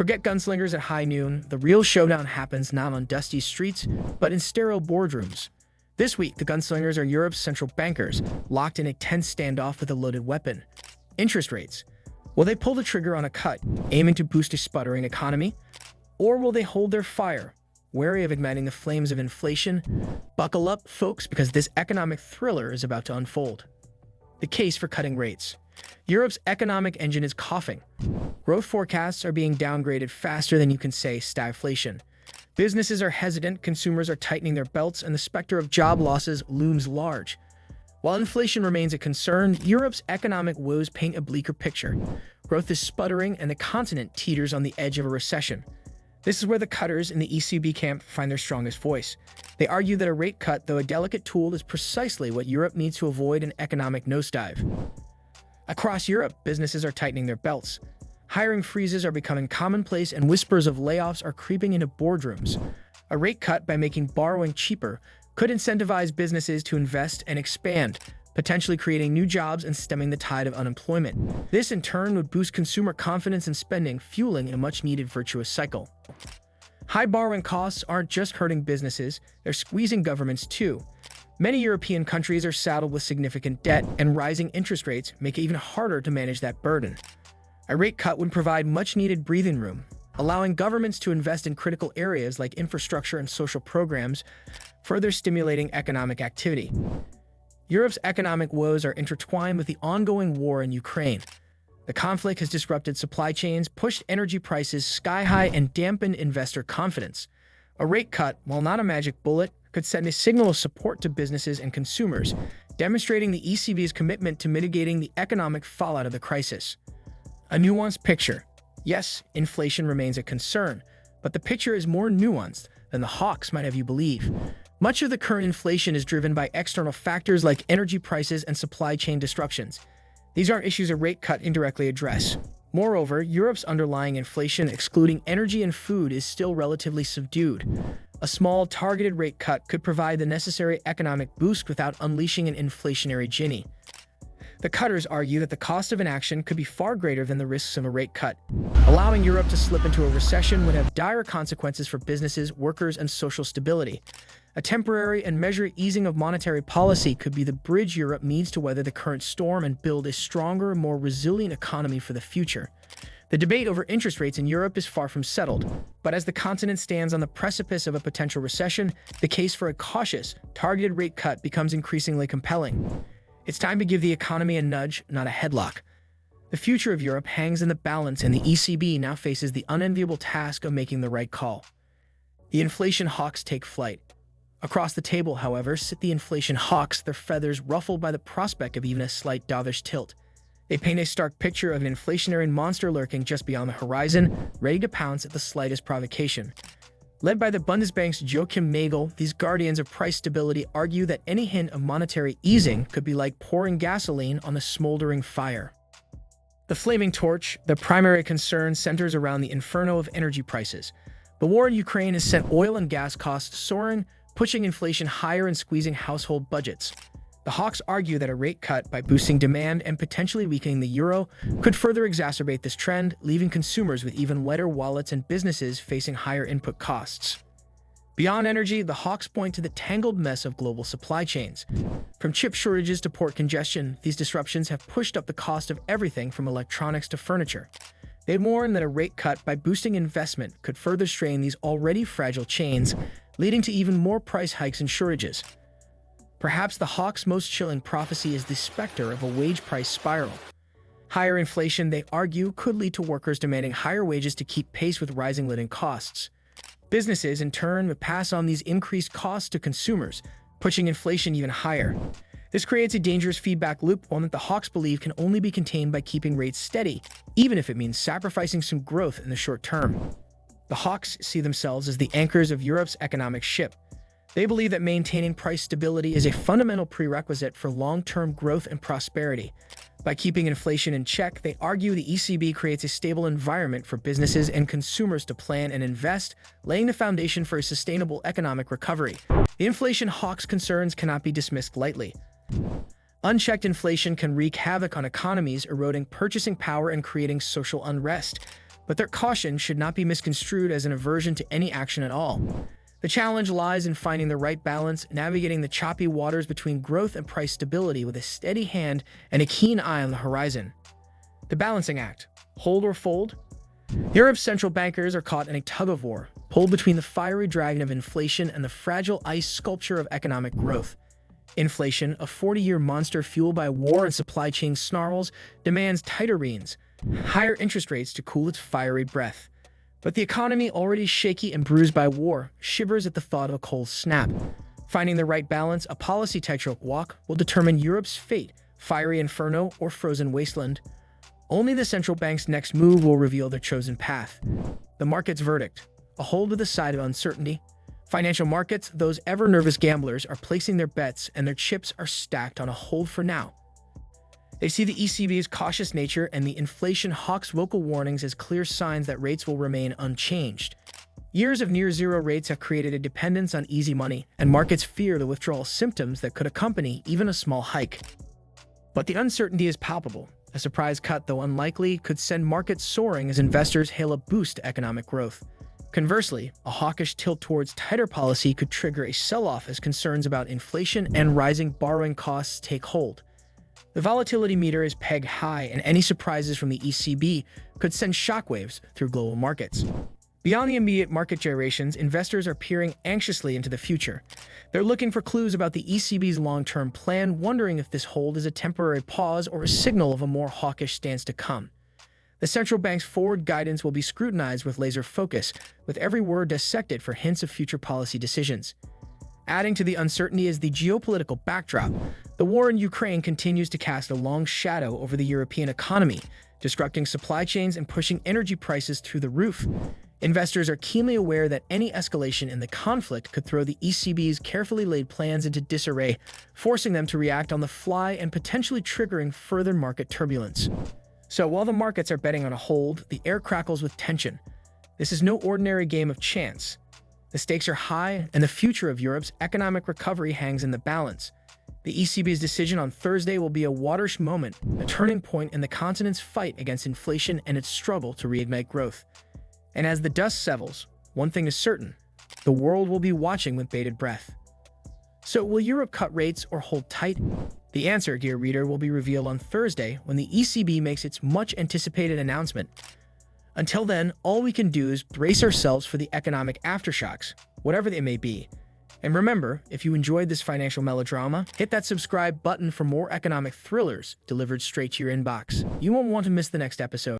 Forget gunslingers at high noon. The real showdown happens not on dusty streets, but in sterile boardrooms. This week, the gunslingers are Europe's central bankers, locked in a tense standoff with a loaded weapon. Interest rates. Will they pull the trigger on a cut, aiming to boost a sputtering economy? Or will they hold their fire, wary of igniting the flames of inflation? Buckle up, folks, because this economic thriller is about to unfold. The case for cutting rates. Europe's economic engine is coughing. Growth forecasts are being downgraded faster than you can say stagflation. Businesses are hesitant, consumers are tightening their belts, and the specter of job losses looms large. While inflation remains a concern, Europe's economic woes paint a bleaker picture. Growth is sputtering, and the continent teeters on the edge of a recession. This is where the cutters in the ECB camp find their strongest voice. They argue that a rate cut, though a delicate tool, is precisely what Europe needs to avoid an economic nosedive. Across Europe, businesses are tightening their belts. Hiring freezes are becoming commonplace, and whispers of layoffs are creeping into boardrooms. A rate cut, by making borrowing cheaper, could incentivize businesses to invest and expand, potentially creating new jobs and stemming the tide of unemployment. This, in turn, would boost consumer confidence and spending, fueling a much-needed virtuous cycle. High borrowing costs aren't just hurting businesses, they're squeezing governments too. Many European countries are saddled with significant debt, and rising interest rates make it even harder to manage that burden. A rate cut would provide much-needed breathing room, allowing governments to invest in critical areas like infrastructure and social programs, further stimulating economic activity. Europe's economic woes are intertwined with the ongoing war in Ukraine. The conflict has disrupted supply chains, pushed energy prices sky-high, and dampened investor confidence. A rate cut, while not a magic bullet, could send a signal of support to businesses and consumers, demonstrating the ECB's commitment to mitigating the economic fallout of the crisis. A nuanced picture. Yes, inflation remains a concern, but the picture is more nuanced than the hawks might have you believe. Much of the current inflation is driven by external factors like energy prices and supply chain disruptions. These aren't issues a rate cut indirectly address. Moreover, Europe's underlying inflation, excluding energy and food, is still relatively subdued. A small, targeted rate cut could provide the necessary economic boost without unleashing an inflationary genie. The cutters argue that the cost of inaction could be far greater than the risks of a rate cut. Allowing Europe to slip into a recession would have dire consequences for businesses, workers, and social stability. A temporary and measured easing of monetary policy could be the bridge Europe needs to weather the current storm and build a stronger, more resilient economy for the future. The debate over interest rates in Europe is far from settled, but as the continent stands on the precipice of a potential recession, the case for a cautious, targeted rate cut becomes increasingly compelling. It's time to give the economy a nudge, not a headlock. The future of Europe hangs in the balance, and the ECB now faces the unenviable task of making the right call. The inflation hawks take flight. Across the table, however, sit the inflation hawks, their feathers ruffled by the prospect of even a slight dovish tilt. They paint a stark picture of an inflationary monster lurking just beyond the horizon, ready to pounce at the slightest provocation. Led by the Bundesbank's Joachim Nagel, these guardians of price stability argue that any hint of monetary easing could be like pouring gasoline on a smoldering fire. The flaming torch, the primary concern, centers around the inferno of energy prices. The war in Ukraine has sent oil and gas costs soaring, pushing inflation higher and squeezing household budgets. The hawks argue that a rate cut, by boosting demand and potentially weakening the euro, could further exacerbate this trend, leaving consumers with even wetter wallets and businesses facing higher input costs. Beyond energy, the hawks point to the tangled mess of global supply chains. From chip shortages to port congestion, these disruptions have pushed up the cost of everything from electronics to furniture. They warn that a rate cut, by boosting investment, could further strain these already fragile chains, leading to even more price hikes and shortages. Perhaps the hawks' most chilling prophecy is the specter of a wage price spiral. Higher inflation, they argue, could lead to workers demanding higher wages to keep pace with rising living costs. Businesses, in turn, would pass on these increased costs to consumers, pushing inflation even higher. This creates a dangerous feedback loop, one that the hawks believe can only be contained by keeping rates steady, even if it means sacrificing some growth in the short term. The hawks see themselves as the anchors of Europe's economic ship. They believe that maintaining price stability is a fundamental prerequisite for long-term growth and prosperity. By keeping inflation in check, they argue the ECB creates a stable environment for businesses and consumers to plan and invest, laying the foundation for a sustainable economic recovery. The inflation hawks' concerns cannot be dismissed lightly. Unchecked inflation can wreak havoc on economies, eroding purchasing power and creating social unrest. But their caution should not be misconstrued as an aversion to any action at all. The challenge lies in finding the right balance, navigating the choppy waters between growth and price stability with a steady hand and a keen eye on the horizon. The balancing act: hold or fold? Europe's central bankers are caught in a tug-of-war, pulled between the fiery dragon of inflation and the fragile ice sculpture of economic growth. Inflation, a 40-year monster fueled by war and supply chain snarls, demands tighter reins, higher interest rates to cool its fiery breath. But the economy, already shaky and bruised by war, shivers at the thought of a cold snap. Finding the right balance, a policy tightrope walk, will determine Europe's fate: fiery inferno or frozen wasteland. Only the central bank's next move will reveal their chosen path. The market's verdict: a hold to the side of uncertainty. Financial markets, those ever-nervous gamblers, are placing their bets, and their chips are stacked on a hold for now. They see the ECB's cautious nature and the inflation hawk's vocal warnings as clear signs that rates will remain unchanged. Years of near-zero rates have created a dependence on easy money, and markets fear the withdrawal symptoms that could accompany even a small hike. But the uncertainty is palpable. A surprise cut, though unlikely, could send markets soaring as investors hail a boost to economic growth. Conversely, a hawkish tilt towards tighter policy could trigger a sell-off as concerns about inflation and rising borrowing costs take hold. The volatility meter is pegged high, and any surprises from the ECB could send shockwaves through global markets. Beyond the immediate market gyrations, investors are peering anxiously into the future. They're looking for clues about the ECB's long-term plan, wondering if this hold is a temporary pause or a signal of a more hawkish stance to come. The central bank's forward guidance will be scrutinized with laser focus, with every word dissected for hints of future policy decisions. Adding to the uncertainty is the geopolitical backdrop. The war in Ukraine continues to cast a long shadow over the European economy, disrupting supply chains and pushing energy prices through the roof. Investors are keenly aware that any escalation in the conflict could throw the ECB's carefully laid plans into disarray, forcing them to react on the fly and potentially triggering further market turbulence. So while the markets are betting on a hold, the air crackles with tension. This is no ordinary game of chance. The stakes are high, and the future of Europe's economic recovery hangs in the balance. The ECB's decision on Thursday will be a watershed moment, a turning point in the continent's fight against inflation and its struggle to reignite growth. And as the dust settles, one thing is certain: the world will be watching with bated breath. So will Europe cut rates or hold tight? The answer, dear reader, will be revealed on Thursday when the ECB makes its much-anticipated announcement. Until then, all we can do is brace ourselves for the economic aftershocks, whatever they may be. And remember, if you enjoyed this financial melodrama, hit that subscribe button for more economic thrillers delivered straight to your inbox. You won't want to miss the next episode.